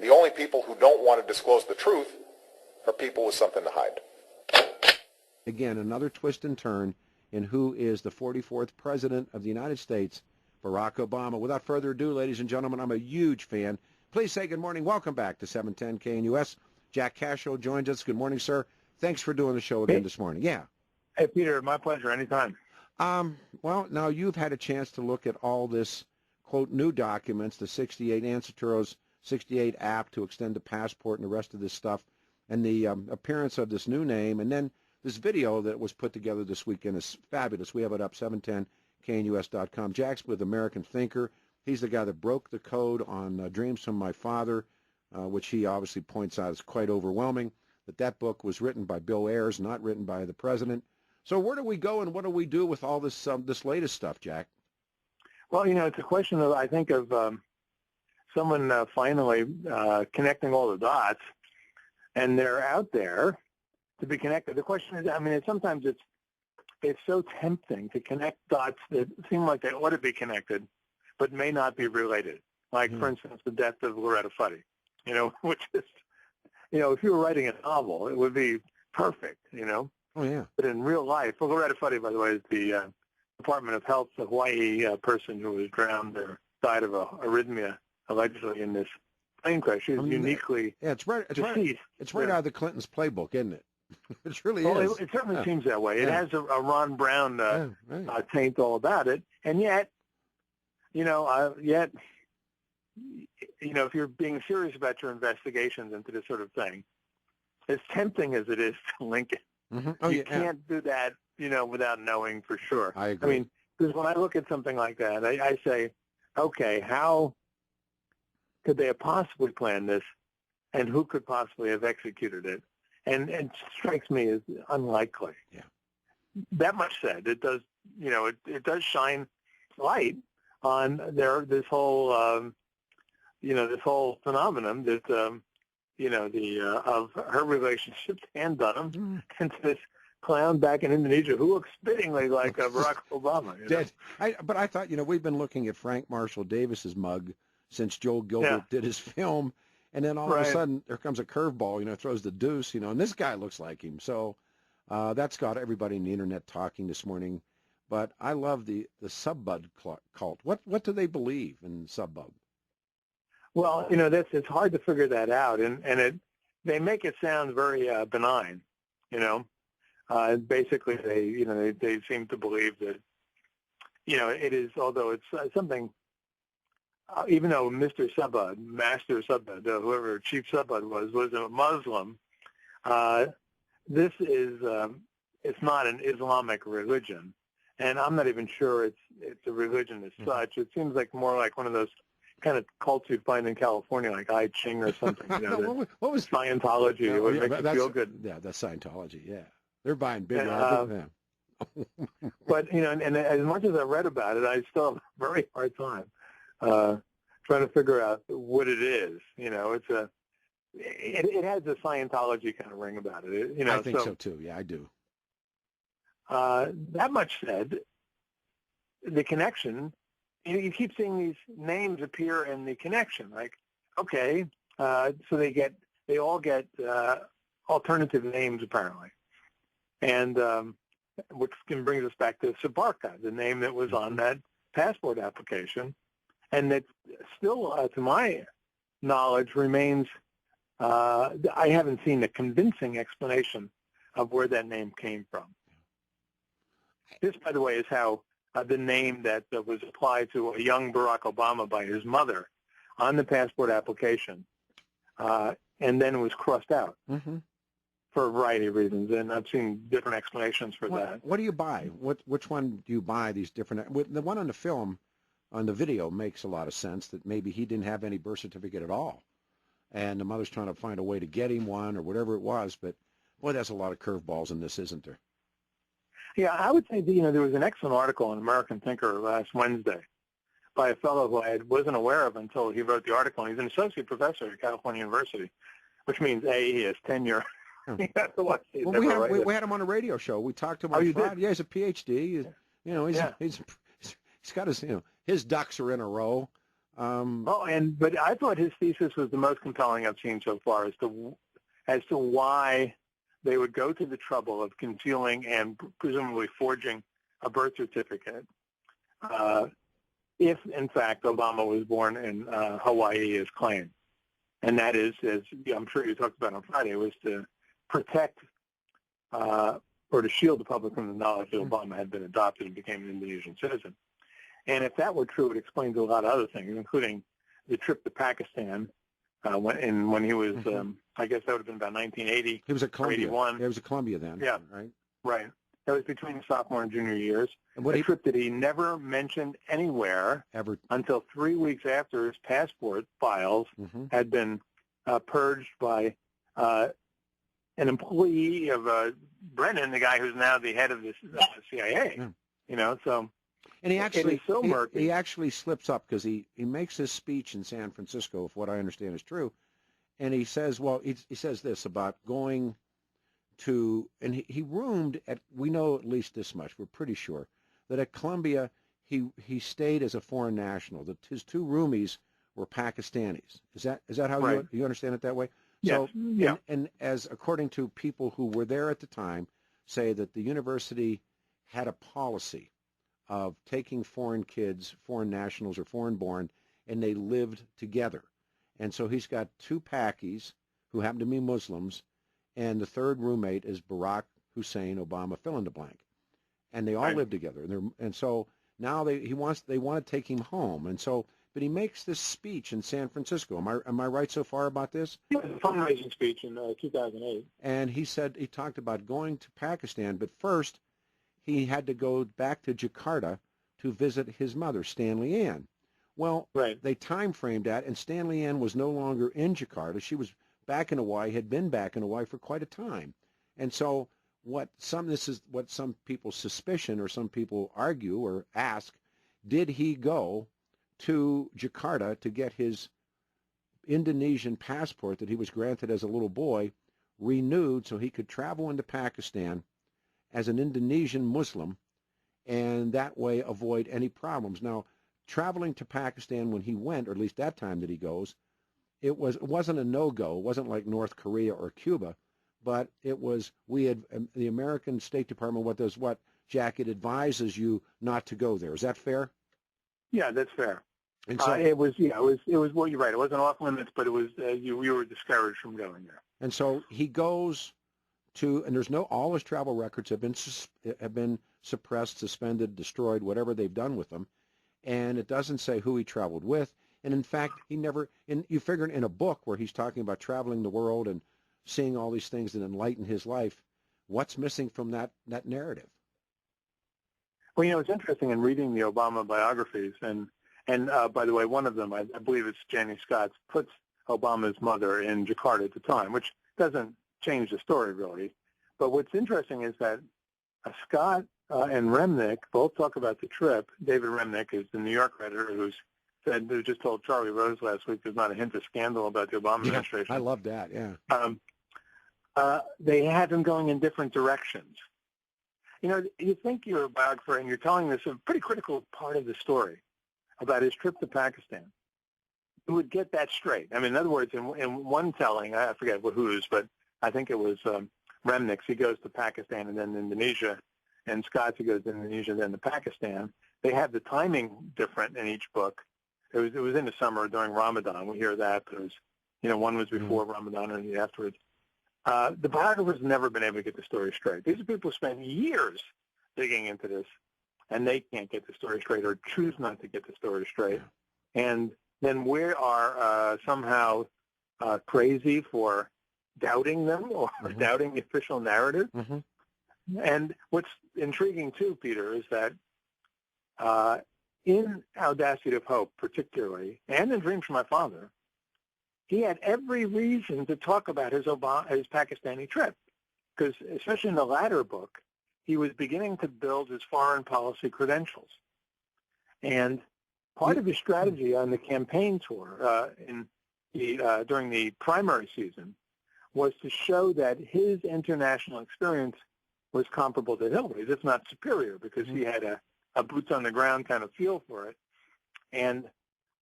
The only people who don't want to disclose the truth are people with something to hide. Again, another twist and turn in who is the 44th President of the United States, Barack Obama. Without further ado, ladies and gentlemen, I'm a huge fan. Please say good morning. Welcome back to 710 KNUS. Jack Cashill joins us. Good morning, sir. Thanks for doing the show again this morning. Yeah. Hey, Peter, my pleasure. Anytime. Well, now you've had a chance to look at all this, quote, new documents, the 68 Ansaturo's 68 app to extend the passport and the rest of this stuff, and the appearance of this new name, and then this video that was put together this weekend is fabulous. We have it up, 710knus.com. Jack's with American Thinker. He's the guy that broke the code on Dreams from My Father, which he obviously points out is quite overwhelming, that book was written by Bill Ayers, not written by the president. So where do we go and what do we do with all this this latest stuff, Jack? Well, it's a question of, I think, of someone finally connecting all the dots, and they're out there to be connected. The question is, sometimes it's so tempting to connect dots that seem like they ought to be connected, but may not be related. Like, for instance, the death of Loretta Fuddy, which is, if you were writing a novel, it would be perfect, Oh, yeah. But in real life, Loretta Fuddy, by the way, is the Department of Health's Hawaii person who was drowned or died of arrhythmia, allegedly, in this plane crash. She was uniquely deceased. It's right out of the Clintons' playbook, isn't it? It really is. It certainly seems that way. It has a Ron Brown taint all about it, and yet, if you're being serious about your investigations into this sort of thing, as tempting as it is to link it, you can't do that, without knowing for sure. I agree. Because when I look at something like that, I say, okay, how could they have possibly planned this, and who could possibly have executed it? And it strikes me as unlikely. Yeah. That much said, it does, it does shine light on this whole, this whole phenomenon that, of her relationship to Ann Dunham and to this clown back in Indonesia who looks spittingly like Barack Obama. But I thought, we've been looking at Frank Marshall Davis's mug since Joel Gilbert did his film. And then all of a sudden, there comes a curveball, throws the deuce, and this guy looks like him. So that's got everybody in the Internet talking this morning. But I love the Subbud cult. What do they believe in Subbud? Well, it's hard to figure that out. And they make it sound very benign, Basically, they seem to believe that, it is, although it's something, even though Mr. Subbud, Master Subbud, whoever Chief Subbud was a Muslim, this is, it's not an Islamic religion. And I'm not even sure it's a religion as such. It seems like more like one of those kind of cults you'd find in California, like I Ching or something. What was Scientology? It would make you feel good. Yeah, that's Scientology. Yeah, they're buying big. But and as much as I read about it, I still have a very hard time trying to figure out what it is. It's it has a Scientology kind of ring about it. I think so too. Yeah, I do. That much said, the connection. You keep seeing these names appear in the connection. Like, okay, so they all get alternative names apparently, and which brings us back to Soebarkah, the name that was on that passport application, and that still, to my knowledge, remains. I haven't seen a convincing explanation of where that name came from. This, by the way, is how the name that was applied to a young Barack Obama by his mother on the passport application, and then was crossed out for a variety of reasons. And I've seen different explanations for that. What do you buy? Which one do you buy? These different. The one on the film, on the video, makes a lot of sense. That maybe he didn't have any birth certificate at all, and the mother's trying to find a way to get him one or whatever it was. But boy, there's a lot of curveballs in this, isn't there? Yeah, I would say, there was an excellent article in American Thinker last Wednesday by a fellow who I wasn't aware of until he wrote the article. And he's an associate professor at California University, which means, A, he has tenure. We had him on a radio show. We talked to him on Friday. Yeah, he's a PhD. He's got his, his ducks are in a row. But I thought his thesis was the most compelling I've seen so far as to why they would go to the trouble of concealing and presumably forging a birth certificate if, in fact, Obama was born in Hawaii as claimed. And that is, as I'm sure you talked about on Friday, was to protect or to shield the public from the knowledge that Obama had been adopted and became an Indonesian citizen. And if that were true, it explains a lot of other things, including the trip to Pakistan when he was, I guess that would have been about 1980. He was at Columbia. 81. He was at Columbia then. Yeah. Right. Right. That was between sophomore and junior years. And a trip that he never mentioned anywhere ever until 3 weeks after his passport files had been purged by an employee of Brennan, the guy who's now the head of the CIA. Yeah. You know, so. And he actually so murky. He actually slips up because he makes his speech in San Francisco, if what I understand is true, and he says, well, he says this about going to, and he roomed at, we know at least this much, we're pretty sure, that at Columbia he stayed as a foreign national, that his two roomies were Pakistanis. Is that how right. you understand it that way? Yes. So, yeah. And as according to people who were there at the time, say that the university had a policy of taking foreign kids, foreign nationals or foreign-born, and they lived together. And so he's got two Pakis who happen to be Muslims, and the third roommate is Barack Hussein Obama, fill in the blank. And they all live together. And so now they want to take him home. And so, but he makes this speech in San Francisco. Am I right so far about this? It was a fundraising speech in 2008. And he talked about going to Pakistan, but first he had to go back to Jakarta to visit his mother, Stanley Ann. Well, they time-framed that, and Stanley Ann was no longer in Jakarta. She was back in Hawaii, had been back in Hawaii for quite a time. And so this is what some people suspicion or some people argue or ask, did he go to Jakarta to get his Indonesian passport that he was granted as a little boy renewed so he could travel into Pakistan as an Indonesian Muslim, and that way avoid any problems. Now, traveling to Pakistan when he went, or at least that time that he goes, it wasn't a no-go. It wasn't like North Korea or Cuba, but it was, the American State Department, Jack, it advises you not to go there. Is that fair? Yeah, that's fair. And so, it was, well, you're right. It wasn't off limits, but it was, you were discouraged from going there. And so he goes to, and all his travel records have been suppressed, suspended, destroyed, whatever they've done with them, and it doesn't say who he traveled with. And in fact, you figure in a book where he's talking about traveling the world and seeing all these things that enlighten his life, what's missing from that narrative? Well, it's interesting in reading the Obama biographies, and by the way, one of them, I believe it's Janie Scott's, puts Obama's mother in Jakarta at the time, which doesn't change the story really. But what's interesting is that Scott and Remnick both talk about the trip. David Remnick is the New York editor who just told Charlie Rose last week there's not a hint of scandal about the Obama administration. I love that, yeah. They had them going in different directions. You think you're a biographer and you're telling this a pretty critical part of the story about his trip to Pakistan. You would get that straight. I mean, in other words, in one telling, I forget whose, but I think it was Remnick's. He goes to Pakistan and then Indonesia, and Scott's, he goes to Indonesia and then to Pakistan. They have the timing different in each book. It was in the summer during Ramadan. We hear that. But it was, one was before Ramadan and the afterwards. The biographers never been able to get the story straight. These are people who spend years digging into this, and they can't get the story straight or choose not to get the story straight. And then we are somehow crazy for doubting them or doubting the official narrative. And what's intriguing, too, Peter, is that in Audacity of Hope particularly, and in Dreams from My Father, he had every reason to talk about his Pakistani trip, because especially in the latter book, he was beginning to build his foreign policy credentials. And part of his strategy on the campaign tour during the primary season was to show that his international experience was comparable to Hillary's, if not superior, because he had a boots-on-the-ground kind of feel for it. And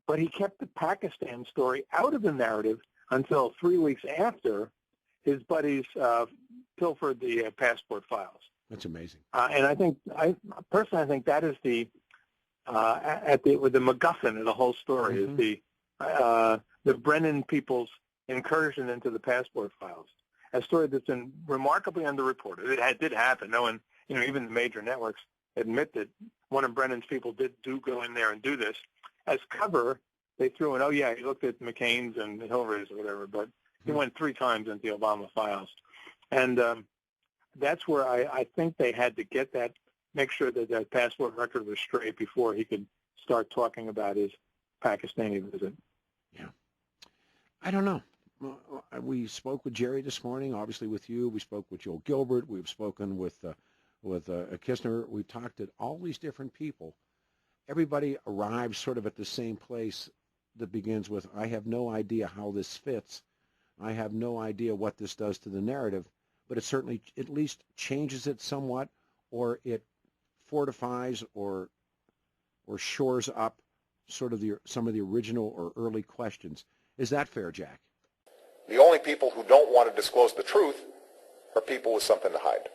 but he kept the Pakistan story out of the narrative until 3 weeks after his buddies pilfered the passport files. That's amazing. And I personally think that is the MacGuffin of the whole story is the Brennan people's incursion into the passport files. A story that's been remarkably underreported. It did happen. No one, even the major networks admit that one of Brennan's people do go in there and do this. As cover, they threw in, oh yeah, he looked at McCain's and Hillary's or whatever, but he went 3 times into the Obama files. And that's where I think they had to get that, make sure that that passport record was straight before he could start talking about his Pakistani visit. Yeah. I don't know. We spoke with Jerry this morning, obviously with you. We spoke with Joel Gilbert. We've spoken with Kistner. We've talked to all these different people. Everybody arrives sort of at the same place that begins with, I have no idea how this fits. I have no idea what this does to the narrative, but it certainly at least changes it somewhat, or it fortifies or shores up sort of some of the original or early questions. Is that fair, Jack? The only people who don't want to disclose the truth are people with something to hide.